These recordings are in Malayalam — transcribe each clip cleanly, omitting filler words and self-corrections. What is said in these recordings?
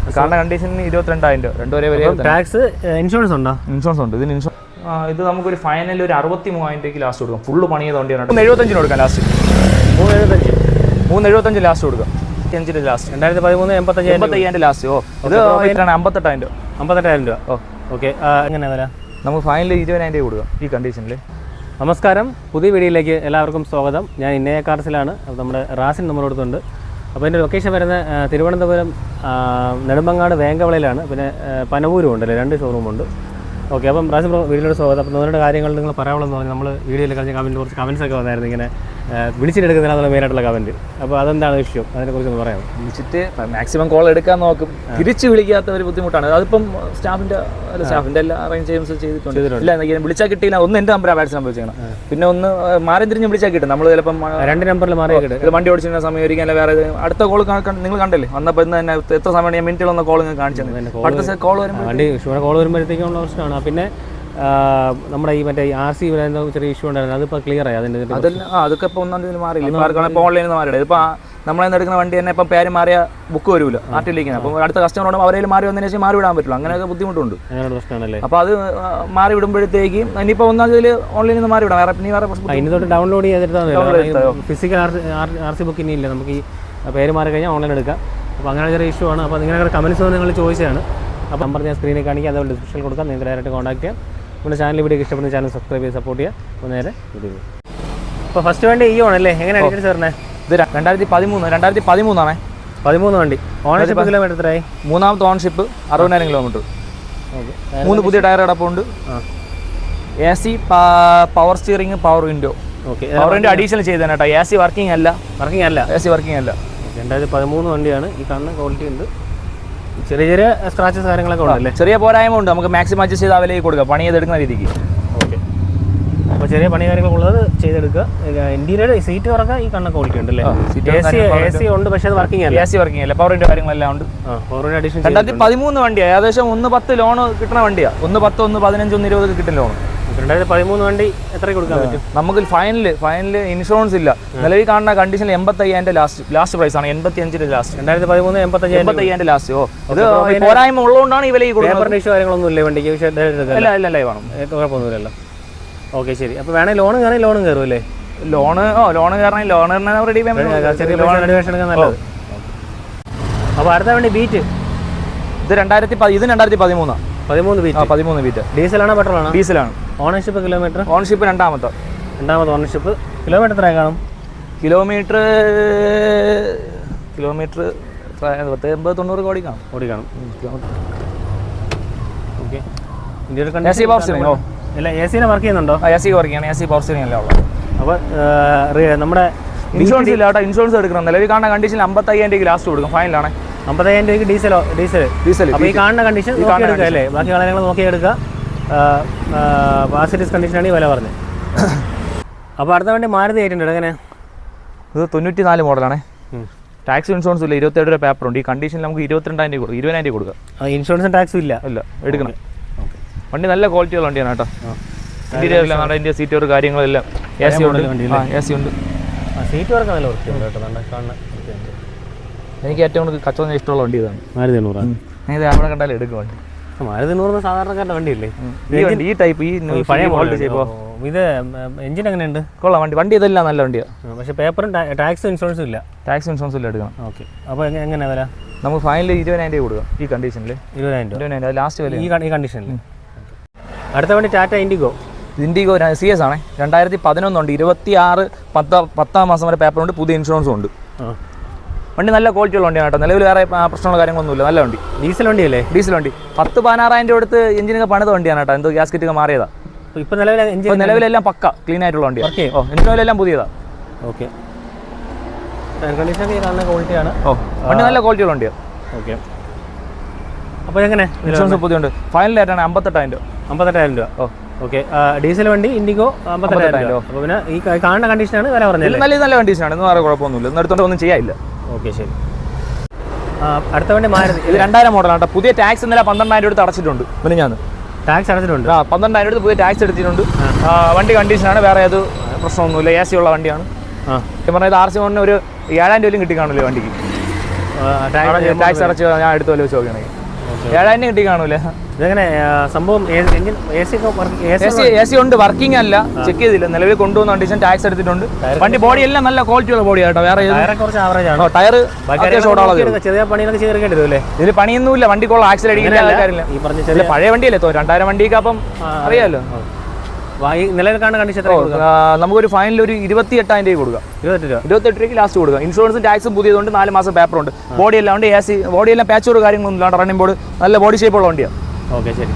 കാരണം കണ്ടീഷന് 22,000 രൂപ രണ്ടുപേരെ വരെ. ടാക്സ് ഇൻഷുറൻസ് ഉണ്ടോ? ഇൻഷുറൻസ് ഉണ്ട്. ഇതിന് ഇത് നമുക്കൊരു ഫൈനൽ ഒരു 63,000 രൂപയ്ക്ക് ലാസ്റ്റ് കൊടുക്കാം. ഫുള്ള് പണി ചെയ്ത വണ്ടിയാണ്. 375 കൊടുക്കാം ലാസ്റ്റ്. 375 ലാസ്റ്റ് കൊടുക്കാം. 5 ലാസ്റ്റ് 2013 85,000 ലാസ്റ്റ്. ഓ ഇത് 58,000 രൂപ. 58,000 രൂപ. ഓ ഓക്കെ. എങ്ങനെ വില? നമുക്ക് ഫൈനൽ 20,000 രൂപ കൊടുക്കാം ഈ കണ്ടീഷനിൽ. നമസ്കാരം, പുതിയ വീഡിയോയിലേക്ക് എല്ലാവർക്കും സ്വാഗതം. ഞാൻ ഇന്നയ കാർസിലാണ്. അപ്പോൾ നമ്മുടെ റാസിൻ നമ്മുടെ അടുത്തുണ്ട്. അപ്പോൾ എൻ്റെ ലൊക്കേഷൻ വരുന്ന തിരുവനന്തപുരം നെടുമ്പങ്ങാട് വേങ്കവളയിലാണ്. പിന്നെ പനവൂരും ഉണ്ടല്ലേ, 2 ഷോറൂമുണ്ട്. ഓക്കെ, അപ്പം റാസിൻ വീഡിയോയുടെ സ്വാഗതം. അപ്പോൾ നിങ്ങളുടെ കാര്യങ്ങൾ നിങ്ങൾ പറയാനുള്ളതെന്ന് പറഞ്ഞാൽ നമ്മൾ വീഡിയോയിൽ കഴിഞ്ഞ കമൻറ്റിൽ കുറച്ച് കമൻസൊക്കെ വന്നായിരുന്നു, ഇങ്ങനെ വിളിച്ചിട്ടെടുക്കുന്നതിനാണ് മെയിനായിട്ടുള്ള കമൻറ്റ്. അപ്പോൾ അതെന്താണ് വിഷയം, അതിനെക്കുറിച്ച് പറയാം. വിളിച്ചിട്ട് മാക്സിമം കോൾ എടുക്കാൻ നോക്കും, തിരിച്ച് വിളിക്കാത്ത ഒരു ബുദ്ധിമുട്ടാണ്. അതിപ്പം സ്റ്റാഫിൻ്റെ എല്ലാ അറേഞ്ച്മെൻറ്റ്സ് ചെയ്തിട്ടുണ്ട്. ഇല്ല വിളിച്ചാൽ കിട്ടിയില്ല. ഒന്ന് എൻ്റെ നമ്പർ വാട്സ് നമ്പർ ചെയ്യണം, പിന്നെ ഒന്ന് മാറി തിരിഞ്ഞ് വിളിച്ചാൽ കിട്ടും. നമ്മൾ ചിലപ്പം 2 നമ്പറിൽ മാറി കിട്ടും. വണ്ടി ഓടിച്ചിരുന്ന സമയം ഒരിക്കലും വേറെ അടുത്ത കോൾ നിങ്ങൾ കണ്ടല്ലേ വന്നപ്പോൾ ഇന്ന് തന്നെ എത്ര സമയം ഞാൻ മിനിറ്റുകളൊന്ന് കോൾ കാണിച്ചത്. അടുത്ത കോൾ വരുമ്പോഴത്തേക്കുള്ള പ്രശ്നമാണ്. പിന്നെ നമ്മുടെ ഈ മറ്റേ RC ചെറിയ ഇഷ്യൂ ഉണ്ടായിരുന്നു, അതിപ്പോൾ ക്ലിയർ ആയി. അതിൻ്റെ അതൊക്കെ ഇപ്പോൾ ഒന്നാം തീയതി മാറിയില്ല. ഇപ്പോൾ ഓൺലൈനിൽ നിന്ന് മാറിയത്. ഇപ്പോൾ നമ്മളെന്ന് എടുക്കുന്ന വണ്ടി തന്നെ ഇപ്പം പേര് മാറിയ ബുക്ക് വരില്ല ആർട്ടിയിലേക്ക്. അപ്പോൾ അടുത്ത കസ്റ്റമറോട് അവരേലും മാറി വന്നതിന് ശേഷം മാറി വിടാൻ പറ്റുള്ളൂ. അങ്ങനെയൊക്കെ ബുദ്ധിമുട്ടുണ്ട്. പ്രശ്നമാണല്ലേ? അപ്പോൾ അത് മാറി വിടുമ്പോഴത്തേക്ക് ഇനിയിപ്പോൾ ഒന്നാം തീയതി ഓൺലൈനിൽ നിന്ന് മാറി വിടാം. വേറെ പ്രശ്നം ഇനി തൊട്ട് ഡൗൺലോഡ് ചെയ്തിട്ട് ഫിസിക്കൽ RC ബുക്ക് ഇനിയില്ല. നമുക്ക് ഈ പേര് മാറി കഴിഞ്ഞാൽ ഓൺലൈൻ എടുക്കാം. അപ്പോൾ അങ്ങനെ ചെറിയ ഇഷ്യൂ ആണ്. അപ്പോൾ നിങ്ങളുടെ കമൻസ് നിങ്ങൾ ചോദിച്ചതാണ്. അപ്പോൾ നമ്പർ ഞാൻ സ്ക്രീനിൽ കാണിക്കാം, അതുപോലെ ഡിസ്ക്രിപ്ഷനിൽ കൊടുക്കാം. നിങ്ങൾക്ക് ഡയറക്റ്റ് കോൺടാക്ട് ചെയ്യാം. നമ്മുടെ ചാനൽ വീഡിയോ ഇഷ്ടപ്പെടുന്ന ചാനൽ സബ്സ്ക്രൈബ് ചെയ്ത് സപ്പോർട്ട് ചെയ്യാം. അപ്പോൾ നേരെ വീഡിയോ. അപ്പോൾ ഫസ്റ്റ് വണ്ടി ഈ ഓണല്ലേ, എങ്ങനെയാണ് ഡീറ്റെയിൽസ് പറഞ്ഞത്? ഇത് 2013 ആണേ. 13 വണ്ടി. ഓണർഷിപ്പ് കിലോമീറ്റർ എത്രയായി? 3ാമത്തെ ഓണർഷിപ്പ്, 60,000 കിലോമീറ്റർ. 3 പുതിയ ടയർ കിടപ്പുണ്ട്. AC, power steering, power window. Okay, power window additional ചെയ്തതാണ് കേട്ടോ. AC വർക്കിംഗ് അല്ല. AC വർക്കിംഗ് അല്ല. 2013 വണ്ടിയാണ്. ഈ കാണുന്ന ക്വാളിറ്റി ഉണ്ട്. ചെറിയ ചെറിയ സ്ക്രാച്ചസ് കാര്യങ്ങളൊക്കെ ഉണ്ടല്ലേ? ചെറിയ പോരായ്മ ഉണ്ട്. നമുക്ക് മാക്സിമം അഡ്ജസ്റ്റ് ചെയ്ത് അവലേക്ക് കൊടുക്കുക, പണി ചെയ്തെടുക്കുന്ന രീതിക്ക്. ഓക്കെ, അപ്പോൾ ചെറിയ പണി കാര്യങ്ങളൊക്കെ ഉള്ളത് ചെയ്തെടുക്കുക. ഇന്റീരിയർ സീറ്റ് തുറക്കാൻ ഈ കാണുന്ന ക്വാളിറ്റി ഉണ്ടല്ലേ? AC ഉണ്ട്, പക്ഷേ അത് വർക്കിംഗ് അല്ല. AC വർക്കിംഗ് അല്ല. പവറിന്റെ കാര്യങ്ങളെല്ലാം ഉണ്ട്. പവറിന്റെ അഡീഷൻ 2013 വണ്ടിയാണ്. ഏകദേശം 1,10 ലോൺ കിട്ടുന്ന വണ്ടിയാണ്. 1,10, 1,15, 1,20 കിട്ടുന്ന ലോൺ. 2013 വണ്ടി എത്ര കൊടുക്കാൻ പറ്റും? നമുക്ക് ഫൈനൽ ഇൻഷുറൻസ് ഇല്ല. നിലവിൽ കാണുന്ന കണ്ടീഷനിൽ 85,000 ലാസ്റ്റ് പ്രൈസ് ആണ്. 85 ലാസ്റ്റ്. 2013 85,000 ലാസ്റ്റ്. ഇത് പോരായ്മ ഉള്ളതുകൊണ്ടാണ് ഈ വില കൊടുക്കുന്നത്. ഇഷ്യൂ കാര്യങ്ങളൊന്നും ഇല്ലേ വണ്ടിക്ക്? എല്ലാം വേണം, കുഴപ്പമൊന്നുമില്ലല്ലോ. ഓക്കെ, ശരി. അപ്പോൾ വേണമെങ്കിൽ ലോൺ കയറി ലോണും കയറും അല്ലേ? ലോൺ കയറണമെങ്കിൽ ലോൺ റെഡി എടുക്കാൻ നല്ലത്. അപ്പോൾ അടുത്ത വണ്ടി ബീറ്റ്. ഇത് 2013 13 ബീറ്റ്. ഡീസലാണോ പെട്രോളാണോ? ഡീസലാണ്. Ownership kilometre? ഓണർഷിപ്പ് രണ്ടാമത്തെ ഓണർഷിപ്പ്. കിലോമീറ്റർ എത്ര കാണും? കിലോമീറ്റർ 80-90 കോടി കാണും. ഓക്കെ. AC വർക്ക് ചെയ്യുന്നുണ്ടോ? AC വർക്ക് ചെയ്യണം. AC പവർ സ്റ്റിയറിംഗ് അല്ല ഉള്ളത്. അപ്പോൾ നമ്മുടെ ഇൻഷുറൻസ് ഇല്ല കേട്ടോ. ഇൻഷുറൻസ് എടുക്കണം. നിലവിൽ കാണുന്ന കണ്ടീഷൻ 55,000 രൂപയ്ക്ക് ലാസ്റ്റ് കൊടുക്കും. ഫൈനലാണ്. 50,000 രൂപയ്ക്ക് ഡീസൽ. അപ്പോൾ ഈ കാണുന്ന കണ്ടീഷൻ നോക്കിയെടുക്കുക അല്ലേ? ബാക്കി കാര്യങ്ങൾ നോക്കിയെടുക്കുക. പാസിറ്റീവ് കണ്ടീഷനാണ് ഈ വില പറഞ്ഞത്. അപ്പോൾ അടുത്ത വണ്ടി മാരുതി 800. എങ്ങനെ? ഇത് 94 മോഡലാണേ. ടാക്സ് ഇൻഷുറൻസ് ഇല്ല. 27 രൂപ പേപ്പർ ഉണ്ട്. ഈ കണ്ടീഷനിൽ നമുക്ക് 22,000 കൊടുക്കും. 20,000 കൊടുക്കാം. ഇൻഷുറൻസും ടാക്സും ഇല്ല എടുക്കണം. വണ്ടി നല്ല ക്വാളിറ്റിയുള്ള വണ്ടിയാണ് കേട്ടോ. ഇന്റീരിയർ നല്ല ഇന്ത്യ സീറ്റ് വർക്ക് കാര്യങ്ങളെല്ലാം. AC ഉണ്ട്. സീറ്റ് വർക്ക് നല്ല വൃത്തിയുണ്ട് കേട്ടോ. എനിക്ക് ഏറ്റവും കൂടുതൽ കച്ചവടം ഇഷ്ടമുള്ള വണ്ടി ഇതാണ്. മാരുതി 100. ഇത് അവിടെ കണ്ടാലും എടുക്കും വണ്ടി. മാരുതി 100 സാധാരണക്കാരുടെ വണ്ടിയല്ലേ? ഈ ടൈപ്പ് ഈ പഴയ മോഡൽ ചെയ്യുമ്പോൾ ഇത് എഞ്ചിൻ എങ്ങനെയുണ്ട്? കൊള്ളാം വണ്ടി ഇതെല്ലാം നല്ല വണ്ടിയാണ്. പക്ഷേ പേപ്പറും ടാക്സും ഇൻഷുറൻസും ഇല്ല. ടാക്സ് ഇൻഷുറൻസ് ഇല്ല. എടുക്കണം. ഓക്കെ. അപ്പോൾ എങ്ങനെ വില? നമുക്ക് ഫൈനൽ 20,000 രൂപ കൊടുക്കാം ഈ കണ്ടീഷനിൽ. 20,000 ലാസ്റ്റ് വില ഈ കണ്ടീഷനിൽ. അടുത്ത വണ്ടി ടാറ്റ ഇൻഡിഗോ CS ആണ്. 2011 ഉണ്ട്. 26 മാസം വരെ പേപ്പറുണ്ട്. പുതിയ ഇൻഷുറൻസും ഉണ്ട്. വണ്ടി നല്ല ക്വാളിറ്റിയുള്ള വണ്ടിയാണ് കേട്ടോ. നിലവിൽ വേറെ പ്രശ്നമുള്ള കാര്യങ്ങളൊന്നുമില്ല. നല്ല വണ്ടി. ഡീസൽ വണ്ടിയല്ലേ? ഡീസൽ വണ്ടി. 10-16,000 രൂപ എടുത്ത് എഞ്ചിനൊക്കെ പണിത വണ്ടിയാണ് കേട്ടോ. എന്തോ ഗ്യാസ്കറ്റ് ഒക്കെ മാറിയതാ. ഇപ്പോൾ നിലവിലെല്ലാം പക്ക ക്ലീൻ ആയിട്ടുള്ള വണ്ടിയാണ്. എഞ്ചിനെല്ലാം പുതിയതാ. ഓക്കെ. കണ്ടീഷനൊക്കെ നല്ല ക്വാളിറ്റിയാണ്. വണ്ടി നല്ല ക്വാളിറ്റിയുള്ള വണ്ടിയാണ്. ഓക്കെ. അപ്പോൾ എങ്ങനെ? ഇൻഷുറൻസ് പുതിയുണ്ട്. ഫൈനൽ റേറ്റാണ് 58,000 രൂപ. ഓക്കെ. ഡീസൽ വണ്ടി ഇൻഡിഗോ 58,000 രൂപ. അപ്പോൾ പിന്നെ ഈ കാണുന്ന കണ്ടീഷനാണ് വില പറഞ്ഞത്. നല്ല കണ്ടീഷനാണ്. ഒന്നും വേറെ കുഴപ്പമൊന്നുമില്ല. ഇന്ന് എടുത്തോണ്ട് ഒന്നും ചെയ്യാനില്ല. ഓക്കെ, ശരി. അടുത്ത വണ്ടി മാരുതി. ഇത് 2000 മോഡലാണ് കേട്ടോ. പുതിയ ടാക്സ് ഇന്നലെ 12,000 എടുത്ത് അടച്ചിട്ടുണ്ട്. പിന്നെ ഞാൻ ടാക്സ് അടച്ചിട്ടുണ്ട്. 12,000 എടുത്ത് പുതിയ ടാക്സ് എടുത്തിട്ടുണ്ട്. വണ്ടി കണ്ടീഷനാണ്. വേറെ അത് പ്രശ്നമൊന്നുമില്ല. AC ഉള്ള വണ്ടിയാണ്. പറഞ്ഞത് RC മോഡിന് ഒരു 7,000 രൂപയും കിട്ടിക്കാണല്ലോ വണ്ടിക്ക്. ടാക്സ് അടച്ച് ഞാൻ എടുത്തു വല്ല വെച്ച് നോക്കുകയാണെങ്കിൽ 7,000 കിട്ടി കാണൂലേ. ഇതെങ്ങനെ സംഭവം എ സി ഉണ്ട്, വർക്കിംഗ് അല്ല, ചെക്ക് ചെയ്തില്ല, നിലവിൽ കൊണ്ടുവന്ന കണ്ടീഷൻ, ടാക്സ് എടുത്തിട്ടുണ്ട്. വണ്ടി ബോഡി എല്ലാം നല്ല ക്വാളിറ്റിയുള്ള ബോഡി ആട്ടോ. വേറെ കുറച്ച് ആവറേജ് ആണ്. ടയർ ചെറിയ പണികളൊക്കെ ചെയ്തെടുക്കേണ്ടി വരും അല്ലേ? ഇതിൽ പണിയൊന്നുമില്ല, വണ്ടിക്കുള്ള ആക്സിൽ അടിക്കില്ല, കാര്യമില്ല. ഈ പറഞ്ഞ പഴയ വണ്ടിയല്ലേ, 2000 വണ്ടിക്ക് അപ്പം അറിയാമല്ലോ. നിലവിൽ കാണുന്ന കണ്ടീഷൻ നമുക്കൊരു ഫൈനൽ ഒരു 28,000 രൂപ കൊടുക്കാം. 28 രൂപയ്ക്ക് ലാസ്റ്റ് കൊടുക്കാം. ഇൻഷുറൻസും ടാക്സും പുതിയതുകൊണ്ട് 4 മാസം പേപ്പറുണ്ട്. ബോഡി എല്ലാം ഉണ്ട്, AC ബോഡി എല്ലാം പാച്ചോറ് കാര്യങ്ങളൊന്നും ഇല്ലാണ്ട് റണ്ണിംഗ് ബോർഡ് നല്ല ബോഡി ഷേപ്പുള്ള വണ്ടിയാണ്. ഓക്കെ, ശരി.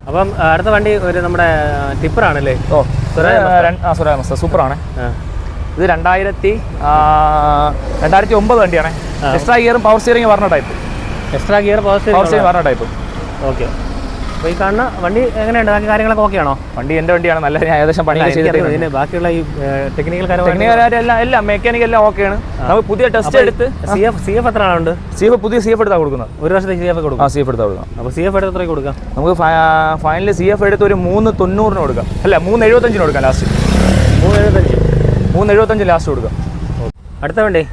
അപ്പം അടുത്ത വണ്ടി ഒരു നമ്മുടെ ടിപ്പറാണല്ലേ? സ്വരാജ് മസ്ത സൂപ്പറാണ്. ഇത് 2009 വണ്ടിയാണ്. എക്സ്ട്രാ ഗിയറും പവർ സ്റ്റിയറിംഗ് പറഞ്ഞ type. Extra gear power steering പറഞ്ഞ ടൈപ്പ്. ഓക്കെ. അപ്പോൾ ഈ കാണുന്ന വണ്ടി എങ്ങനെയുണ്ട്? ബാക്കി കാര്യങ്ങളൊക്കെ ഓക്കെയാണോ? വണ്ടി എൻ്റെ വണ്ടിയാണ്, നല്ല ഏകദേശം പണി ചെയ്തിട്ട്. ബാക്കിയുള്ള ഈ ടെക്നിക്കൽ എല്ലാം മെക്കാനിക് എല്ലാം ഓക്കെയാണ്. നമുക്ക് പുതിയ ടെസ്റ്റ് എടുത്ത് CF എത്ര ആളുണ്ട്? പുതിയ CF എടുത്താണ് കൊടുക്കുന്നത്. ഒരു വർഷത്തേക്ക് CF കൊടുക്കും. CF എടുത്താൽ കൊടുക്കാം. അപ്പോൾ CF എടുത്ത് എത്രയ്ക്ക് കൊടുക്കാം? നമുക്ക് ഫൈനൽ CF എടുത്ത് ഒരു 390 കൊടുക്കാം. അല്ല, 375 കൊടുക്കാം ലാസ്റ്റ്. 375 ലാസ്റ്റ് കൊടുക്കാം. അടുത്ത വണ്ടി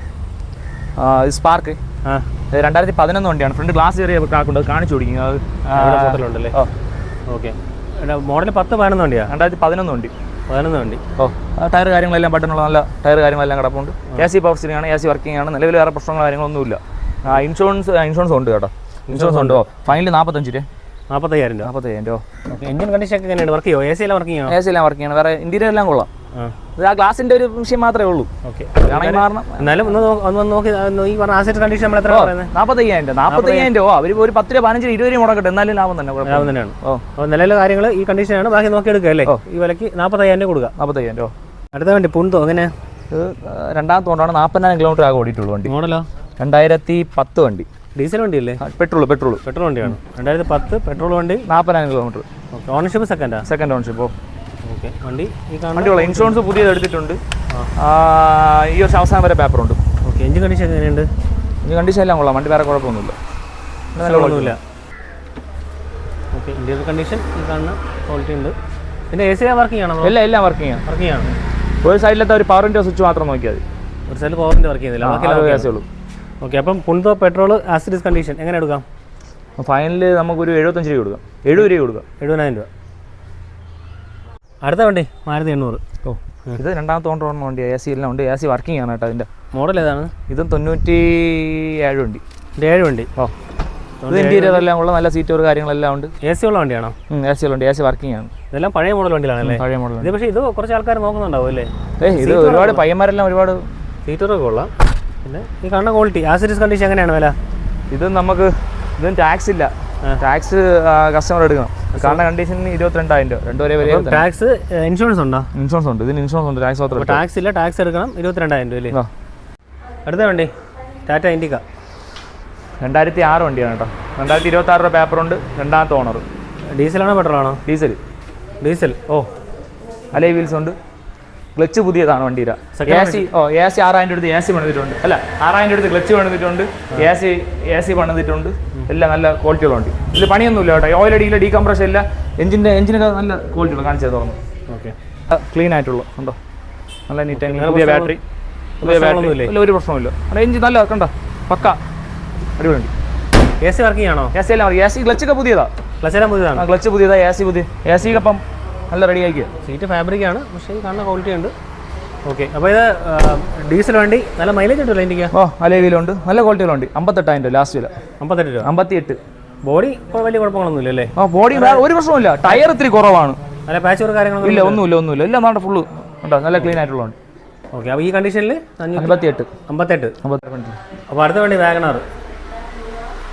സ്പാർക്ക് 2011 വണ്ടിയാണ്. ഫ്രണ്ട് ഗ്ലാസ് ചെറിയ കാക്കുണ്ട്, കാണിച്ചു കൊടുക്കും. ഫോട്ടോയിലുണ്ടല്ലേ? ഓക്കെ. മോഡൽ 10-11 വണ്ടിയാണ്. 2011 വണ്ടി. 11 വണ്ടി. ടയർ കാര്യങ്ങളെല്ലാം ബട്ടണുള്ള നല്ല ടയർ കാര്യങ്ങളെല്ലാം കിടപ്പുണ്ട്. AC പവർ സ്റ്റിയറിംഗ് ആണ്, AC വർക്കിംഗ് ആണ്. നിലവിൽ വേറെ പ്രശ്നങ്ങളോ കാര്യങ്ങളൊന്നുമില്ല. ഇൻഷുറൻസ് ഉണ്ട് കേട്ടോ. ഇൻഷുറൻസ് ഉണ്ടോ? ഫൈനൽ 45 രൂപ. 45,000 രൂപ. എഞ്ചിൻ കണ്ടീഷൻ ഒക്കെ എങ്ങനെയാണ്? വർക്ക് ചെയ്യുമോ? AC എല്ലാം വർക്കിംഗ് ആണ്? AC എല്ലാം വർക്കിംഗ് ആണ്. വേറെ ഇന്റീരിയർ എല്ലാം കൊള്ളാം. ആ ഗ്ലാസിന്റെ ഒരു വിഷയം മാത്രമേ ഉള്ളൂ. ഓക്കെ. എന്നാലും ഒന്ന് നോക്കി ഈ പറഞ്ഞ ആസെറ്റ് കണ്ടീഷൻ നമ്മൾ എത്ര പറയുന്നത്? 45,000 രൂപ. അവർ ഒരു 10 രൂപ 15 20 രൂപ മുടക്കട്ടെ, എന്നാലും ലാഭം തന്നെയാണ്. അപ്പോൾ നിലവിലെ കാര്യങ്ങൾ ഈ കണ്ടീഷനാണ്. ബാക്കി നോക്കി എടുക്കുക അല്ലേ? ഈ വിലക്ക് 40,000 രൂപ കൊടുക്കുക. 40,000 രൂപ. അടുത്ത വണ്ടി പുന്തോ എങ്ങനെ? രണ്ടാമത്തെ കൊണ്ടാണ് 40,000 കിലോമീറ്റർ ആകെ ഓടിയിട്ടുള്ളൂ വണ്ടി. മോഡലോ? 2010 വണ്ടി. ഡീസൽ വണ്ടിയല്ലേ? പെട്രോൾ വണ്ടിയാണ്. 2010 പെട്രോൾ വണ്ടി, 40,000 kilometre. Okay. Ownership second ownership. Okay. വണ്ടി വണ്ടിയുള്ള ഇൻഷുറൻസ് പുതിയത് എടുത്തിട്ടുണ്ട്. ഈ വർഷം അവസാനം വരെ പേപ്പറുണ്ട്. ഓക്കെ. എഞ്ചിൻ കണ്ടീഷൻ എങ്ങനെയുണ്ട്? എഞ്ചിൻ കണ്ടീഷൻ എല്ലാം കൊള്ളാം. വണ്ടി വേറെ കുഴപ്പമൊന്നുമില്ല. ഓക്കെ. ഇന്റീരിയർ കണ്ടീഷൻ ഈ കാണുന്ന ക്വാളിറ്റി ഉണ്ട്. പിന്നെ AC വർക്കിംഗ് ആണോ? എല്ലാം വർക്കിംഗ് ആണ്. ഒരു സൈഡിലത്തെ ഒരു പവറിൻ്റെ സ്വിച്ച് മാത്രം നോക്കിയാൽ മതി. ഒരു സൈഡിൽ പവറിൻ്റെ വർക്ക് ചെയ്യുന്നില്ല, ബാക്കി ഉള്ളൂ. ഓക്കെ. അപ്പം പുന്തോ പെട്രോൾ ആസിഡീസ് കണ്ടീഷൻ എങ്ങനെ എടുക്കാം? ഫൈനൽ നമുക്കൊരു 75 രൂപ കൊടുക്കാം. 70 രൂപ കൊടുക്കാം. 70,000 രൂപ. അടുത്ത വണ്ടി Maruti 800. ഇത് രണ്ടാമത്തെ ഓണർ വണ്ടി. AC എല്ലാം ഉണ്ട്. AC വർക്കിംഗ് ആണ് കേട്ടോ. അതിൻ്റെ മോഡൽ ഏതാണ്? ഇതും 97 വണ്ടി. 7 വണ്ടി. ഇത് ഇന്റീരിയർ എല്ലാം ഉള്ള നല്ല സീറ്റോർ കാര്യങ്ങളെല്ലാം ഉണ്ട്. AC ഉള്ള വണ്ടിയാണോ? AC ഉള്ള വണ്ടി. AC വർക്കിംഗ് ആണ്. ഇതെല്ലാം പഴയ മോഡൽ വണ്ടികളാണല്ലേ? പഴയ മോഡൽ. ഇത് പക്ഷേ ഇത് കുറച്ച് ആൾക്കാർ നോക്കുന്നുണ്ടാവും അല്ലേ? ഇത് ഒരുപാട് പയ്യന്മാരെല്ലാം ഒരുപാട് സീറ്ററൊക്കെ കൊള്ളാം. പിന്നെ ഈ കാണുന്ന ക്വാളിറ്റി ആസിഡീസ് കണ്ടീഷൻ എങ്ങനെയാണ് വില? ഇതും ടാക്സ് ഇല്ല. ടാക്സ് കസ്റ്റമർ എടുക്കണം. കാണുന്ന കണ്ടീഷൻ 22,000 രൂപ. രണ്ടുപേരെ ടാക്സ് ഇൻഷുറൻസ് ഉണ്ടോ? ഇൻഷുറൻസ് ഉണ്ട്. ഇതിന് ഇൻഷുറൻസ് ഉണ്ട്. ടാക്സ് മാത്രം. ടാക്സ് ഇല്ല, ടാക്സ് എടുക്കണം. 22,000 രൂപ അല്ലേ? അടുത്ത വണ്ടി ടാറ്റ ഇൻഡിക്ക 2006 വണ്ടിയാണ് കേട്ടോ. 2026 രൂപ പേപ്പറുണ്ട്. രണ്ടാമത്തെ ഓണർ. ഡീസലാണോ പെട്രോളാണോ? ഡീസൽ. അലൈ വീൽസ് ഉണ്ട്. ക്ലച്ച് പുതിയതാണ് വണ്ടിയുടെ. AC 6,000 എടുത്ത് AC പണിതിട്ടുണ്ട്. അല്ല, 6,000 എടുത്ത് ക്ലച്ച് പണിതിട്ടുണ്ട്. AC പണിതിട്ടുണ്ട്. എല്ലാം നല്ല ക്വാളിറ്റിയുള്ള വണ്ടി. ഇതിൽ പണിയൊന്നുമില്ല കേട്ടോ. ഓയിൽ അടിയില്ല, ഡീകംപ്രഷൻ ഇല്ല. എഞ്ചിനൊക്കെ നല്ല ക്വാളിറ്റിയുള്ള കാണിച്ചത് തുറന്നു. ഓക്കെ. ക്ലീൻ ആയിട്ടുള്ള ഉണ്ടോ? നല്ല നീറ്റ്. പുതിയ ബാറ്ററി ഒരു പ്രശ്നമില്ല. എഞ്ചിൻ നല്ല കണ്ടോ, പക്ക അടിപൊളി വണ്ടി. AC വർക്കിംഗ് ആണോ? AC എല്ലാം AC ക്ലച്ചൊക്കെ പുതിയതാണ്. ക്ലച്ച് പുതിയതാണ്. AC പുതിയ. AC അപ്പം നല്ല റെഡി ആക്കിയ സീറ്റ് ഫാബ്രിക് ആണ്, പക്ഷേ ഈ കാണുന്ന ക്വാളിറ്റി ഉണ്ട്. ഓക്കെ. അപ്പോൾ ഇത് ഡീസൽ വണ്ടി നല്ല മൈലേജ് ഉണ്ടല്ലോ ഇന്ത്യക്ക്? അലേവിലുണ്ട്. നല്ല ക്വാളിറ്റിയിലുണ്ട്. 58,000 രൂപ ലാസ്റ്റ് വില. 58 രൂപ. 58. ബോഡി ഇപ്പോൾ വലിയ കുഴപ്പങ്ങളൊന്നുമില്ല അല്ലേ? ബോഡി ഒരു പ്രശ്നമില്ല. ടയർ ഇത്തിരി കുറവാണ്. നല്ല പാച്ച് വർക്ക് കാര്യങ്ങളൊന്നും ഇല്ല, ഒന്നുമില്ല. എല്ലാം നമ്മുടെ ഫുള്ള് ഉണ്ടോ, നല്ല ക്ലീൻ ആയിട്ടുള്ള വണ്ടി. ഓക്കെ. അപ്പോൾ ഈ കണ്ടീഷനിൽ 58. അപ്പോൾ അടുത്ത വണ്ടി വാഗണർ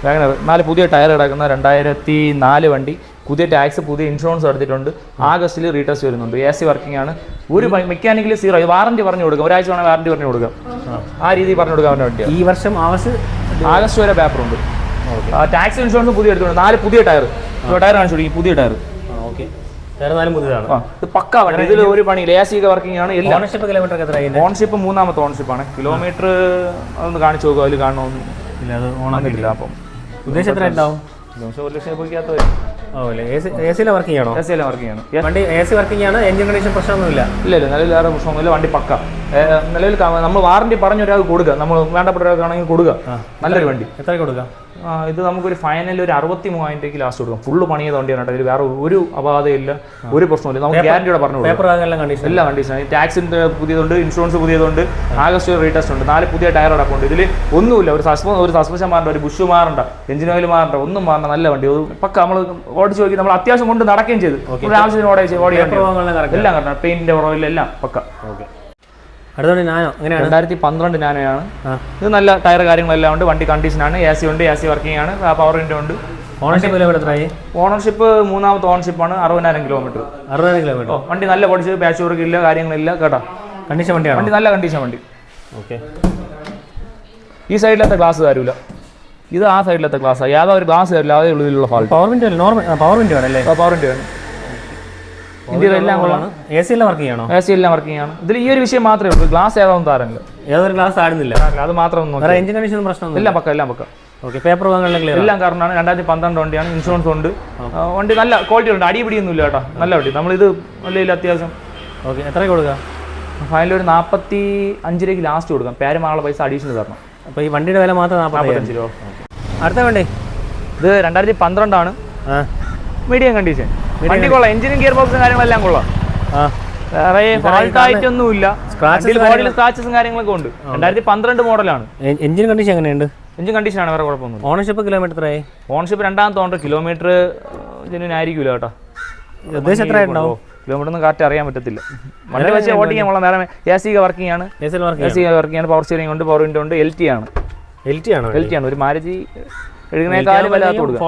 4 പുതിയ ടയർ കിടക്കുന്ന 2004 വണ്ടി. പുതിയ ടാക്സ്, പുതിയ ഇൻഷുറൻസ് എടുത്തിട്ടുണ്ട്. ആഗസ്റ്റിൽ റീടെസ്റ്റ് വരുന്നുണ്ട്. AC വർക്കിംഗ് ആണ്. ഒരു മെക്കാനിക്കലി 0. വാറണ്ടി പറഞ്ഞു കൊടുക്കാം. ഒരാഴ്ച വേണമെങ്കിൽ വാറണ്ടി പറഞ്ഞു കൊടുക്കാം. ആ രീതിയിൽ പറഞ്ഞു കൊടുക്കാൻ വേണ്ടി വണ്ടിയാണ്. ഈ വർഷം ആഗസ്റ്റ് വരെ പേപ്പറുണ്ട്. ടാക്സ് ഇൻഷുറൻസ് പുതിയ എടുത്തിട്ടുണ്ട്. 4 പുതിയ ടയർ കാണിച്ചു കൊടുക്കും. പുതിയ ടയർ. ഓക്കെ. പുതിയതാണ്. ഇത് പക്കാ വണ്ടി. ഇതിൽ ഒരു പണിയില്ല. AC ഒക്കെ വർക്കിംഗ് ആണ്. ഓണർഷിപ്പ് കിലോമീറ്റർ എത്രയായി? ഓണർഷിപ്പ് 3ാമത്തെ ഓണർഷിപ്പാണ്. കിലോമീറ്റർ അതൊന്ന് കാണിച്ചു നോക്കുക. അതിൽ കാണണമെന്നില്ല. അത് ഓണാക്കിയിട്ടില്ല. അപ്പം ഉദ്ദേശം എത്ര ഉണ്ടാവും? പക്ഷേ 1 ലക്ഷം രൂപയ്ക്കകത്ത് വരും. ഓ അല്ലേ എ സിയിലെ വർക്കിംഗ് ആണോ? AC എല്ലാം വർക്കിംഗ് ആണ്. വണ്ടി AC വർക്കിംഗ് ആണ്, എഞ്ചിൻ കണ്ടീഷൻ പ്രശ്നമൊന്നുമില്ല? ഇല്ല നിലവിൽ വേറെ പ്രശ്നമൊന്നുമില്ല, വണ്ടി പക്ക. നിലവിൽ നമ്മൾ വാറണ്ടി പറഞ്ഞ ഒരാൾക്ക് കൊടുക്കുക, നമ്മൾ വേണ്ടപ്പെട്ട ഒരാൾക്കാണെങ്കിൽ കൊടുക്കുക. നല്ലൊരു വണ്ടി. എത്ര കൊടുക്കാം? ഇത് നമുക്കൊരു ഫൈനൽ ഒരു 63,000 രൂപയ്ക്ക് ലാസ്റ്റ് കൊടുക്കാം. ഫുള്ള് പണി ചെയ്ത വണ്ടിയാണ് കേട്ടോ. ഇതിൽ വേറെ ഒരു അപാധയില്ല, ഒരു പ്രശ്നമില്ല. നമുക്ക് ഗ്യാരണ്ടിയോടെ പറഞ്ഞു പേപ്പർ എല്ലാം കണ്ടീഷൻ, എല്ലാ കണ്ടീഷനാണ്. ടാക്സിൻ്റെ പുതിയതുണ്ട്, ഇൻഷുറൻസ് പുതിയതുണ്ട്, ആഗസ്റ്റ് റീടെസ്റ്റ് ഉണ്ട്, 4 പുതിയ ടയർ അടക്കമുണ്ട്. ഇതിൽ ഒന്നുമില്ല, ഒരു സസ്പെൻഷൻ മാറണ്ട, ഒരു ബുഷ് മാറണ്ട, എഞ്ചിൻ ഓയിൽ മാറണ്ട, ഒന്നും മാറണ്ട. നല്ല വണ്ടി പക്ക. നമ്മൾ ഓടിച്ച് നോക്കി, നമ്മൾ അത്യാവശ്യം കൊണ്ട് നടക്കുകയും ചെയ്തു. ആവശ്യത്തിന് എല്ലാം കറക്റ്റ്, പെയിന്റിന്റെ കുറവില്ല, എല്ലാം പക്ക. അടുത്തോണ്ട് നാനോ എങ്ങനെയാണ്? 2012 നാനോയാണ്. ഇത് നല്ല ടയർ കാര്യങ്ങളെല്ലാം ഉണ്ട്, വണ്ടി കണ്ടീഷനാണ്, AC ഉണ്ട്, AC വർക്കിംഗ് ആണ്, പവർ വിൻഡോ ഉണ്ട്. ഓണർഷിപ്പ് 3ാമത്തെ ഓണർഷിപ്പാണ്. 60,000 കിലോമീറ്റർ. 60,000 കിലോമീറ്റർ. വണ്ടി നല്ല പൊടിച്ച്, പാച്ച് വർക്ക് ഇല്ല, കാര്യങ്ങളില്ല കേട്ടോ. കണ്ടീഷൻ വണ്ടിയാണ്, വണ്ടി നല്ല കണ്ടീഷൻ വണ്ടി. ഓക്കെ. ഈ സൈഡിലത്തെ ഗ്ലാസ് തരൂല, ഇത് ആ സൈഡിലത്തെ ഗ്ലാസ്, യാതൊരു ഒരു ഗ്ലാസ് തരില്ല, അതേ ഉള്ളിലുള്ള fault. Power window normal power window ആണല്ലേ? പവർ വിൻഡോ ആണ്. ഇന്ത്യയിൽ എല്ലാം കൊള്ളാണ്. AC എല്ലാം വർക്കിംഗ് ആണോ? AC എല്ലാം വർക്കിംഗ് ആണ്. ഇതിൽ ഈ ഒരു വിഷയം മാത്രമേ ഉള്ളൂ, ഗ്ലാസ് ഏതാണെന്ന് താരമില്ല, ഏതൊരു ഗ്ലാസ് ആടുന്നില്ല, അത് മാത്രം ഒന്നും. എഞ്ചിൻ കണ്ടീഷൻ പ്രശ്നമൊന്നും? എല്ലാം പക്ക, എല്ലാം പക്ക. ഓക്കെ. പേപ്പർ വാങ്ങാനുള്ള ക്ലിയർ എല്ലാം കാരണമാണ്. 2012 വണ്ടിയാണ്, ഇൻഷുറൻസ് ഉണ്ട്, വണ്ടി നല്ല ക്വാളിറ്റി ഉണ്ട്, അടിപിടിയൊന്നും ഇല്ല കേട്ടോ, നല്ല വണ്ടി. നമ്മളിത് വലിയ അത്യാവശ്യം. ഓക്കെ. എത്ര കൊടുക്കാം? ഫൈനൽ ഒരു 45 രൂപയ്ക്ക് ലാസ്റ്റ് കൊടുക്കാം. പേരുമാനുള്ള പൈസ അഡീഷണൽ തരണം. അപ്പോൾ ഈ വണ്ടിയുടെ വില മാത്രം 45 രൂപ. അടുത്ത വണ്ടി ഇത് 2012 ആണ്, മീഡിയം കണ്ടീഷൻ വണ്ടി. കൊള്ളാം, എഞ്ചിനും ഗിയർ ബോക്സും കാര്യങ്ങളെല്ലാം കൊള്ളാം. വേറെ ഫാൾട്ട് ആയിട്ടൊന്നുമില്ല, ബോഡിയിൽ സ്ക്രാച്ചസും കാര്യങ്ങളൊക്കെ ഉണ്ട്. 2012 മോഡലാണ്. എഞ്ചിൻ കണ്ടീഷൻ എങ്ങനെയുണ്ട്? എഞ്ചിൻ കണ്ടീഷനാണ്, വേറെ കുഴപ്പമൊന്നുമില്ല. ഓണർഷിപ്പ് കിലോമീറ്റർ ആയി? ഓണർഷിപ്പ് 2ാമത്തെ ഓണർ. കിലോമീറ്റർ ജനുവിനായിരിക്കില്ല കേട്ടോ, ഉദ്ദേശം എത്ര ഉണ്ടാവും? കിലോമീറ്റർ ഒന്നും കറക്റ്റ് അറിയാൻ പറ്റത്തില്ല. വണ്ടി വെച്ച് ഓടിക്കാൻ കൊള്ളാം. വേറെ AC വർക്കിംഗ് ആണ്, AC വർക്കിംഗ് ആണ്, പവർ സ്റ്റിയറിംഗ് ഉണ്ട്, പവർ വിൻഡോ ഉണ്ട്, LT ആണ്. LT ആണ്. ഒരു മാരുതി എഴുതുന്നേക്കാളും വല്ലാത്ത കൊടുക്കുക.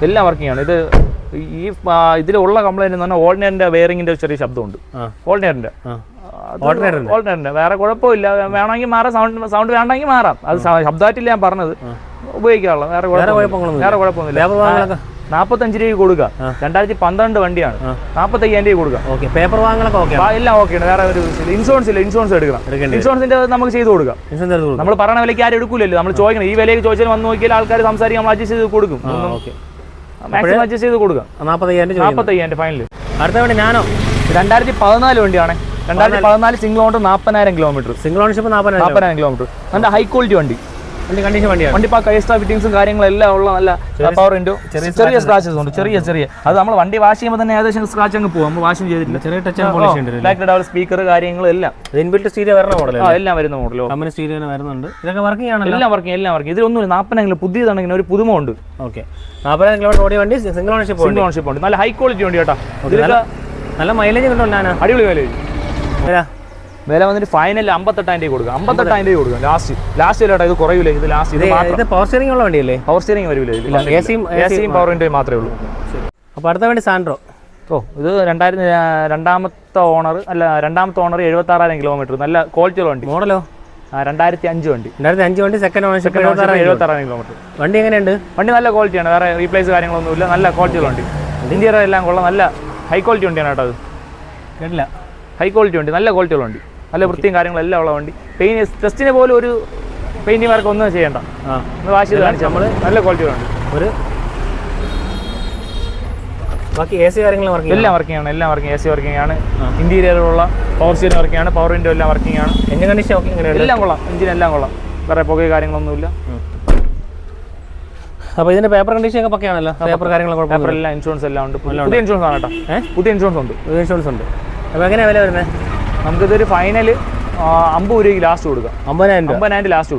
എല്ലാം വർക്കിംഗ് ആണ്. ഇത് ഈ ഇതിലുള്ള കംപ്ലൈന്റ് എന്ന് പറഞ്ഞാൽ ഓൾട്ടർനേറ്ററിന്റെ വെയറിംഗിന്റെ ചെറിയ ശബ്ദമുണ്ട്. ഓൾട്ടർനേറ്ററിന്റെ വേറെ കുഴപ്പമില്ല, വേണമെങ്കിൽ മാറാം. സൗണ്ട് വേണമെങ്കിൽ മാറാം, അത് ശബ്ദമായിട്ടില്ല ഞാൻ പറഞ്ഞത്, ഉപയോഗിക്കാനുള്ള. വേറെ കുഴപ്പമൊന്നുമില്ല. 45 രൂപ കൊടുക്കുക. 2012 വണ്ടിയാണ്, 45,000 രൂപ കൊടുക്കുക. പേപ്പർ വാങ്ങലൊക്കെ എല്ലാം ഓക്കെയാണ്. വേറെ ഒരു ഇൻഷുറൻസ് ഇല്ല, ഇൻഷുറൻസ് എടുക്കണം. ഇൻഷുറൻസിന്റെ നമുക്ക് ചെയ്ത് കൊടുക്കാം. നമ്മൾ പറയുന്ന വിലയ്ക്ക് ആരും എടുക്കൂലല്ലോ, നമ്മൾ ചോദിക്കണം. ഈ വിലയ്ക്ക് ചോദിച്ചാൽ വന്ന് നോക്കിയാൽ ആൾക്കാർ സംസാരിക്കും, നമ്മൾ അഡ്ജസ്റ്റ് ചെയ്ത് കൊടുക്കും. മാക്സിമം അഡ്ജസ്റ്റ് ചെയ്ത് കൊടുക്കാം. 45,000 ഫൈനൽ. അടുത്ത വണ്ടി നാനോ. 2014 വണ്ടിയാണ്. 2014 single owner, 40,000 kilometre. Single ownership 40,000 kilometre. നല്ല ഹൈ ക്വാളിറ്റി വണ്ടി, കണ്ടീഷൻ വണ്ടിയാണ്. വണ്ടി പാക്ക്, എക്സ്ട്രാ ഫിറ്റിംഗ്സും കാര്യങ്ങളെല്ലാം ഉള്ള നല്ല പവർ വിൻഡോ. ചെറിയ സ്ക്രാച്ചസ് ഉണ്ട്, ചെറിയ. അത് നമ്മൾ വണ്ടി വാഷ് ചെയ്യുമ്പോൾ തന്നെ ഏകദേശം സ്ക്രാച്ച് അങ്ങ് പോകും. നമ്മൾ വാഷും ചെയ്തിട്ടില്ല. ചെറിയ ടച്ച്, ബ്ലാക്ക് ഡബിൾ സ്പീക്കർ കാര്യങ്ങളെല്ലാം. ഇൻബിൽറ്റ് സ്റ്റീരിയോ വരുന്ന മോഡൽ, എല്ലാം വരുന്ന മോഡലോ. കമ്പനി സ്റ്റീരിയോ വരുന്നുണ്ട്. ഇതൊക്കെ വർക്കിംഗ് ആണ്, എല്ലാം വർക്കിംഗ്. ഇതിലൊന്നും 40,000 പുതിയതാണെങ്കിൽ ഒരു പുതുമ ഉണ്ട്. ഓക്കെ. 40,000 കിലോമീറ്റർ ഓടിയ വണ്ടി, സിംഗിൾ ഓണർഷിപ്പ് ഉണ്ട്. നല്ല ഹൈ ക്വാളിറ്റി വണ്ടി കേട്ടോ. നല്ല മൈലേജ് കിട്ടും. അടിപൊളി മൈലേജ്. വില വന്നിട്ട് ഫൈനൽ 58,000 രൂപ കൊടുക്കാം. 58,000 രൂപ കൊടുക്കാം ലാസ്റ്റ് വില. ഇത് കുറയൂല, ഇത് ലാസ്റ്റ്. ഇത് പവർ സ്റ്റിയറിംഗ് ഉള്ള വണ്ടിയല്ലേ? പവർ സ്റ്റിയറിംഗ് വരൂല, AC പവർ വിൻഡോ മാത്രമേ ഉള്ളൂ. അപ്പോൾ അടുത്ത വണ്ടി സാൻഡ്രോ. ഇത് 2002 ഓണർ അല്ല, 2ാമത്തെ ഓണർ, 76,000 കിലോമീറ്റർ. നല്ല ക്വാളിറ്റി ഉള്ള വണ്ടി. മോഡലോ? 2005 വണ്ടി. 2005 വണ്ടി, സെക്കൻഡ് ഓണർഷിപ്പ്, 76,000 കിലോമീറ്റർ. വണ്ടി എങ്ങനെയുണ്ട്? വണ്ടി നല്ല ക്വാളിറ്റിയാണ്, വേറെ റീപ്ലേസ് കാര്യങ്ങളൊന്നുമില്ല. നല്ല ക്വാളിറ്റി ഉള്ള വണ്ടി. ഇന്റീരിയർ എല്ലാം കൊള്ളാം, നല്ല ഹൈ ക്വാളിറ്റി വണ്ടിയാണ് കേട്ടോ. അത് കേട്ടില്ല. ഹൈ ക്വാളിറ്റി വണ്ടി, നല്ല ക്വാളിറ്റി ഉള്ള വണ്ടി, നല്ല വൃത്തിയും കാര്യങ്ങളെല്ലാം ഉള്ള വണ്ടി. ടെസ്റ്റിന് പോലും ഒരു പെയിന്റിംഗ് വർക്ക് ഒന്നും ചെയ്യണ്ട, വാഷ് ചെയ്ത് കാണിച്ചാൽ നമ്മൾ. നല്ല ക്വാളിറ്റി ഉണ്ട്. ഒരു ബാക്കി AC കാര്യങ്ങൾ എല്ലാം വർക്കിംഗ് ആണ്. AC വർക്കിംഗ് ആണ്. ഇന്റീരിയറിലുള്ള പവർ സ്റ്റിയറിംഗ് വർക്കിംഗ് ആണ്, പവർ വിൻഡോ എല്ലാം വർക്കിംഗ് ആണ്. എഞ്ചിൻ കണ്ടീഷൻ എല്ലാം കൊള്ളാം, എഞ്ചിൻ എല്ലാം കൊള്ളാം. വേറെ പുക കാര്യങ്ങളൊന്നുമില്ല. അപ്പോൾ ഇതിന്റെ പേപ്പർ കണ്ടീഷൻ ഒക്കെ പക്കയാണല്ലോ? പേപ്പർ കാര്യങ്ങളൊക്കെ പേപ്പർ എല്ലാം, ഇൻഷുറൻസ് എല്ലാം ഉണ്ട്. പുതിയ ഇൻഷുറൻസ് ആണ് കേട്ടോ. പുതിയ ഇൻഷുറൻസ് ഉണ്ട്. അപ്പോൾ എങ്ങനെയാണ് വില വരുന്നത്? നമുക്കിതൊരു ഫൈനൽ 50 രൂപയ്ക്ക് ലാസ്റ്റ് കൊടുക്കാം. 50,000 ലാസ്റ്റ് കൊടുക്കാം.